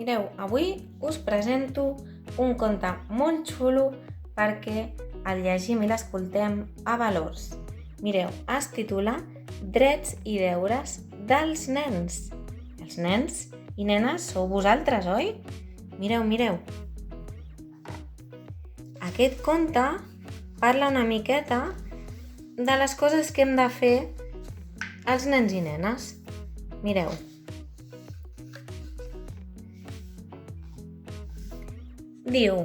Mireu, avui us presento un conte molt xulo perquè el llegim i l'escoltem a valors. Mireu, es titula Drets i deures dels nens. Els nens i nenes sou vosaltres, oi? Mireu. Aquest conte parla una miqueta de les coses que hem de fer els nens i nenes. Mireu. Diu: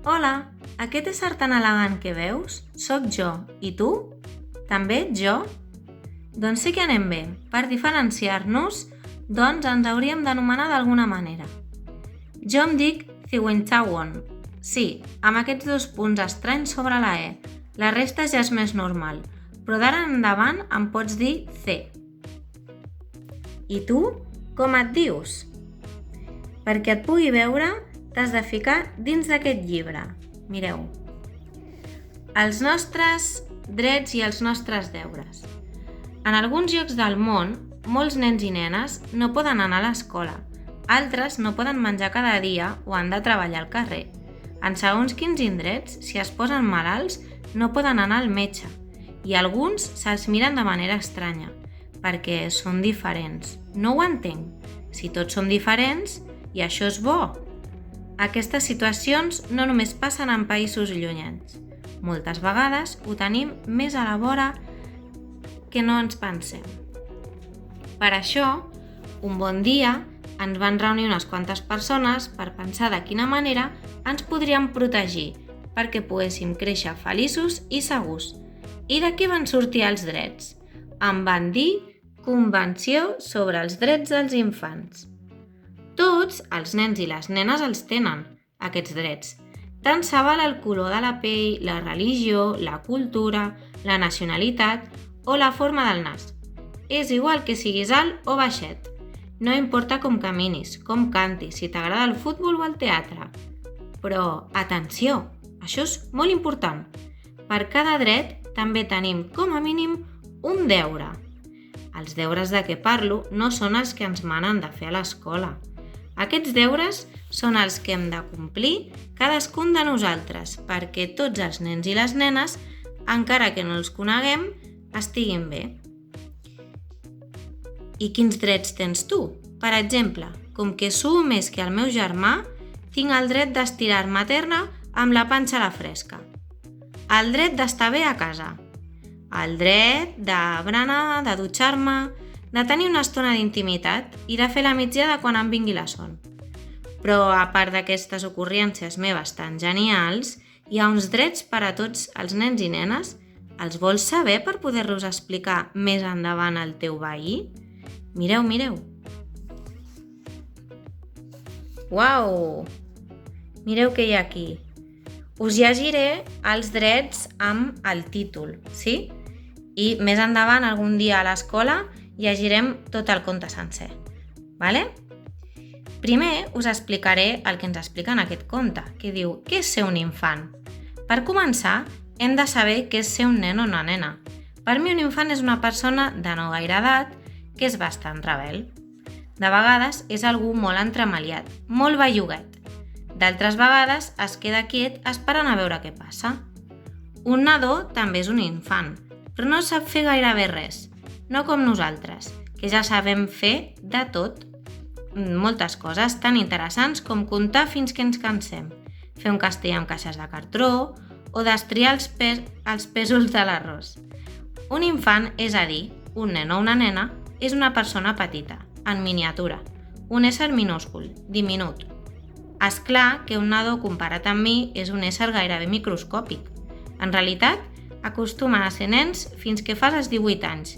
Hola, aquest ésser tan elegant que veus? Soc jo. I tu? També ets jo? Doncs sí que anem bé. Per diferenciar-nos, doncs ens hauríem d'anomenar d'alguna manera. Jo em dic Ziwentawon. Sí, amb aquests 2 punts estranys sobre la E. La resta ja és més normal, però d'ara endavant em pots dir C. I tu, com et dius? Perquè et pugui veure, t'has de ficar dins d'aquest llibre. Mireu. Els nostres drets i els nostres deures. En alguns llocs del món, molts nens i nenes no poden anar a l'escola, altres no poden menjar cada dia o han de treballar al carrer. En segons quins indrets, si es posen malalts, no poden anar al metge i alguns se'ls miren de manera estranya, perquè són diferents. No ho entenc. Si tots som diferents, i això és bo. Aquestes situacions no només passen en països llunyans. Moltes vegades ho tenim més a la vora que no ens pensem. Per això, un bon dia ens van reunir unes quantes persones per pensar de quina manera ens podríem protegir perquè poguéssim créixer feliços i segurs. I d'aquí van sortir els drets. En van dir Convenció sobre els drets dels infants. Tots els nens i les nenes els tenen, aquests drets. Tant se val el color de la pell, la religió, la cultura, la nacionalitat o la forma del nas. És igual que siguis alt o baixet. No importa com caminis, com cantis, si t'agrada el futbol o el teatre. Però, atenció, això és molt important. Per cada dret també tenim, com a mínim, un deure. Els deures de què parlo no són els que ens manen de fer a l'escola. Aquests deures són els que hem de complir cadascun de nosaltres perquè tots els nens i les nenes, encara que no els coneguem, estiguin bé. I quins drets tens tu? Per exemple, com que suo més que el meu germà, tinc el dret d'estirar-me a terra amb la panxa a la fresca. El dret d'estar bé a casa. El dret de berenar, de dutxar-me, de tenir una estona d'intimitat i de fer la migdiada quan em vingui la son. Però a part d'aquestes ocurrències meves tan genials, hi ha uns drets per a tots els nens i nenes. Els vols saber per poder-los explicar més endavant al teu veí? Mireu. Uau! Mireu què hi ha aquí. Us llegiré els drets amb el títol, sí? I més endavant, algun dia a l'escola, llegirem tot el conte sencer. Vale? Primer us explicaré el que ens explica en aquest conte, que diu què és ser un infant. Per començar, hem de saber què és ser un nen o una nena. Per mi un infant és una persona de no gaire edat que és bastant rebel. De vegades és algú molt entremaliat, molt belluguet. D'altres vegades es queda quiet esperant a veure què passa. Un nadó també és un infant, però no sap fer gairebé res, no com nosaltres, que ja sabem fer de tot. Moltes coses tan interessants com comptar fins que ens cansem, fer un castell amb caixes de cartró o destriar els pèsols de l'arròs. Un infant, és a dir, un nen o una nena, és una persona petita, en miniatura, un ésser minúscul, diminut. És clar que un nadó comparat amb mi és un ésser gairebé microscòpic. En realitat, acostumen a ser nens fins que fas els 18 anys.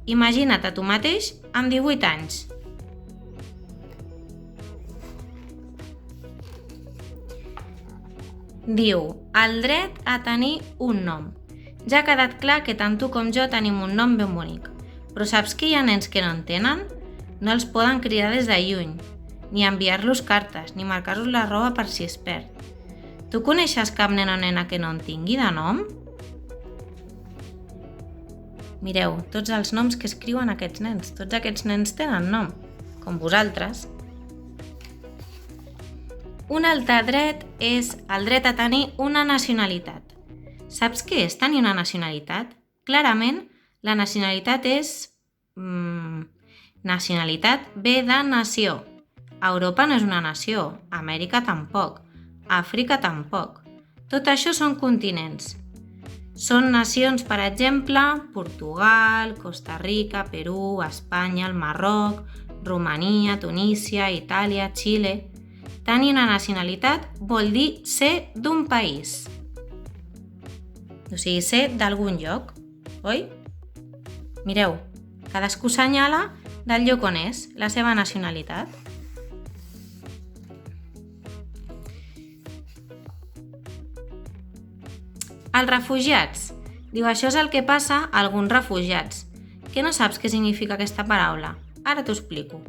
Imagina't a tu mateix amb 18 anys. Diu, el dret a tenir un nom. Ja ha quedat clar que tant tu com jo tenim un nom ben bonic. Però saps que hi ha nens que no en tenen? No els poden cridar des de lluny, ni enviar-los cartes, ni marcar-los la roba per si es perd. Tu coneixes cap nen o nena que no en tingui de nom? Mireu, tots els noms que escriuen aquests nens. Tots aquests nens tenen nom, com vosaltres. Un altre dret és el dret a tenir una nacionalitat. Saps què és tenir una nacionalitat? Clarament, la nacionalitat és... nacionalitat ve de nació. Europa no és una nació, Amèrica tampoc, Àfrica tampoc. Tot això són continents. Són nacions, per exemple, Portugal, Costa Rica, Perú, Espanya, el Marroc, Romania, Tunísia, Itàlia, Xile... Tenir una nacionalitat vol dir ser d'un país. O sigui, ser d'algun lloc, oi? Mireu, cadascú assenyala del lloc on és, la seva nacionalitat. Els refugiats. Diu, això és el que passa a alguns refugiats. Que no saps què significa aquesta paraula? Ara t'ho explico.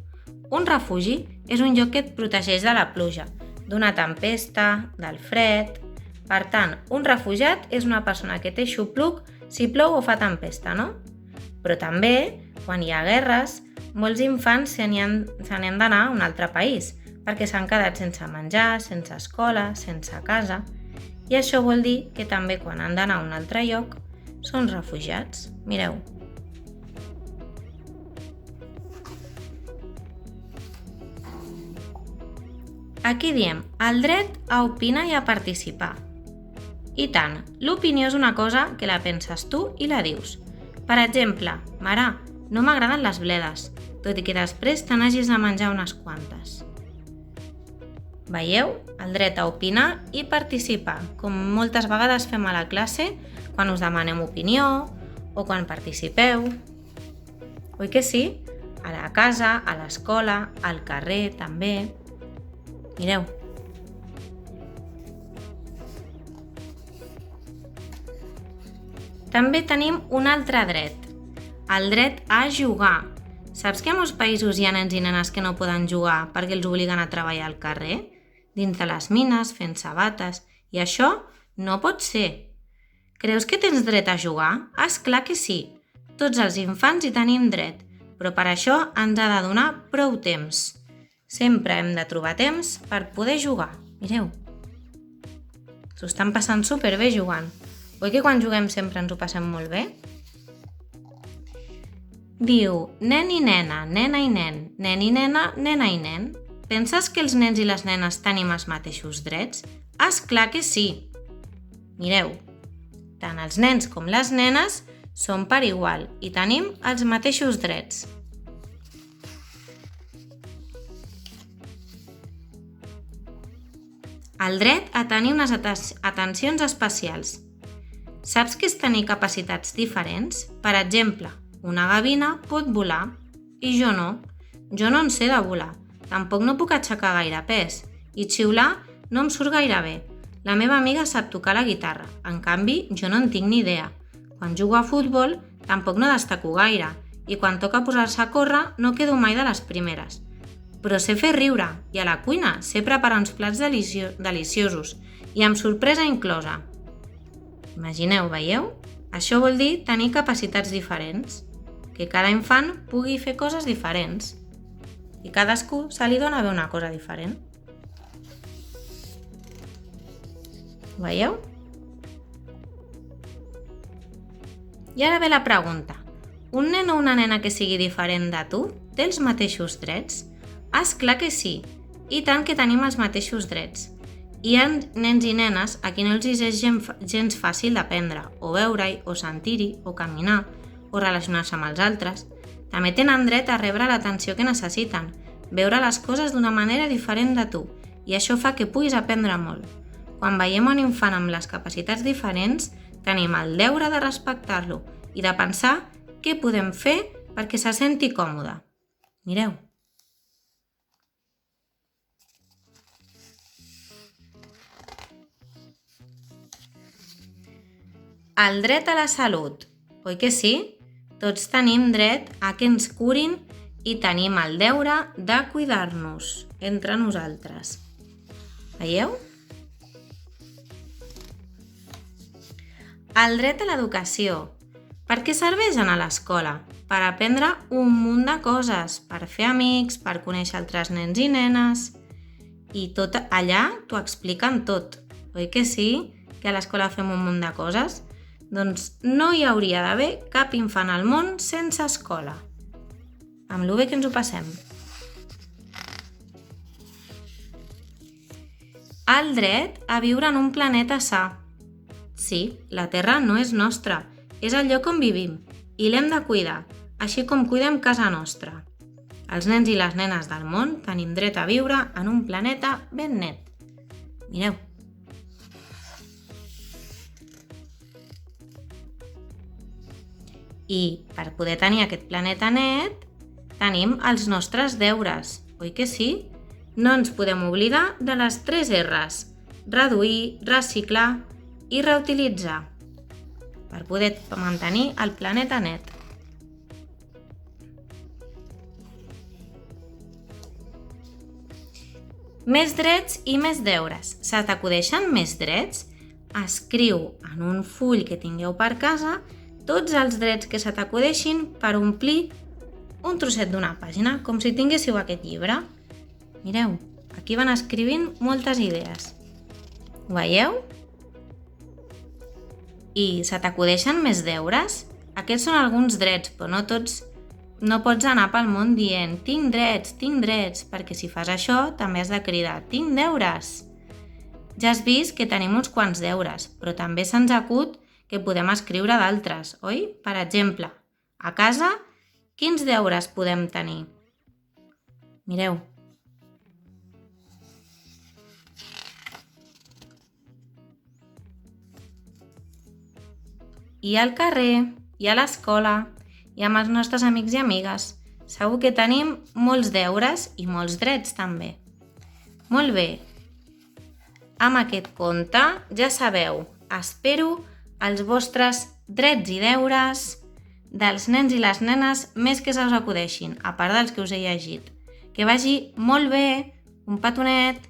Un refugi és un lloc que et protegeix de la pluja, d'una tempesta, del fred... Per tant, un refugiat és una persona que té xupluc si plou o fa tempesta, no? Però també, quan hi ha guerres, molts infants se n'han d'anar a un altre país perquè s'han quedat sense menjar, sense escola, sense casa. I això vol dir que també quan han d'anar a un altre lloc són refugiats. Mireu. Aquí diem el dret a opinar i a participar. I tant, l'opinió és una cosa que la penses tu i la dius. Per exemple, mare, no m'agraden les bledes, tot i que després te n'hagis de menjar unes quantes. Veieu? El dret a opinar i participar, com moltes vegades fem a la classe quan us demanem opinió o quan participeu. Oi que sí? A la casa, a l'escola, al carrer també. Mireu. També tenim un altre dret, el dret a jugar. Saps que a molts països hi ha nens i nenes que no poden jugar perquè els obliguen a treballar al carrer? Dins de les mines, fent sabates, i això no pot ser. Creus que tens dret a jugar? És clar que sí. Tots els infants hi tenim dret, però per això ens ha de donar prou temps. Sempre hem de trobar temps per poder jugar. Mireu. S'ho estan passant superbé jugant. Oi que quan juguem sempre ens ho passem molt bé? Diu, nen i nena, nena i nen, nen i nena, nena i nen. Penses que els nens i les nenes tenim els mateixos drets? És clar que sí. Mireu, tant els nens com les nenes són per igual i tenim els mateixos drets. El dret a tenir unes atencions especials. Saps què és tenir capacitats diferents? Per exemple, una gavina pot volar i jo no. Jo no en sé de volar. Tampoc no puc aixecar gaire pes i xiular no em surt gaire bé. La meva amiga sap tocar la guitarra, en canvi jo no en tinc ni idea. Quan jugo a futbol tampoc no destaco gaire i quan toca posar-se a córrer no quedo mai de les primeres. Però sé fer riure i a la cuina sé preparar uns plats deliciosos i amb sorpresa inclosa. Imagineu, veieu? Això vol dir tenir capacitats diferents, que cada infant pugui fer coses diferents i cadascú se li dona bé una cosa diferent. Veieu? I ara ve la pregunta. Un nen o una nena que sigui diferent de tu té els mateixos drets? És clar que sí, i tant que tenim els mateixos drets. Hi ha nens i nenes a qui no els és gens fàcil d'aprendre, o veure-hi, o sentir-hi, o caminar, o relacionar-se amb els altres. També tenen dret a rebre l'atenció que necessiten, veure les coses d'una manera diferent de tu, i això fa que puguis aprendre molt. Quan veiem un infant amb les capacitats diferents, tenim el deure de respectar-lo i de pensar què podem fer perquè se senti còmode. Mireu. El dret a la salut. Oi que sí? Tots tenim dret a que ens curin i tenim el deure de cuidar-nos entre nosaltres. Veieu? El dret a l'educació. Per què serveix anar a l'escola? Per aprendre un munt de coses, per fer amics, per conèixer altres nens i nenes. i tot allà t'ho expliquen tot. Oi que sí? Que a l'escola fem un munt de coses? Doncs no hi hauria d'haver cap infant al món sense escola. Amb lo bé que ens ho passem. El dret a viure en un planeta sa. Sí, la Terra no és nostra, és el lloc on vivim i l'hem de cuidar, així com cuidem casa nostra. Els nens i les nenes del món tenim dret a viure en un planeta ben net. Mireu. I per poder tenir aquest planeta net, tenim els nostres deures, oi que sí? No ens podem oblidar de les 3 R's: reduir, reciclar i reutilitzar, per poder mantenir el planeta net. Més drets i més deures. Se t'acudeixen més drets? Escriu en un full que tingueu per casa tots els drets que se t'acudeixin per omplir un trosset d'una pàgina, com si tinguéssiu aquest llibre. Mireu, aquí van escrivint moltes idees. Ho veieu? I se t'acudeixen més deures? Aquests són alguns drets, però no tots. No pots anar pel món dient tinc drets, perquè si fas això també has de cridar tinc deures. Ja has vist que tenim uns quants deures, però també se'ns acut que podem escriure d'altres, oi? Per exemple, a casa, quins deures podem tenir? Mireu. I al carrer, i a l'escola, i amb els nostres amics i amigues. Segur que tenim molts deures i molts drets també. Molt bé. Amb aquest conte, ja sabeu, espero els vostres drets i deures dels nens i les nenes més que se us acudeixin, a part dels que us he llegit. Que vagi molt bé, un petonet!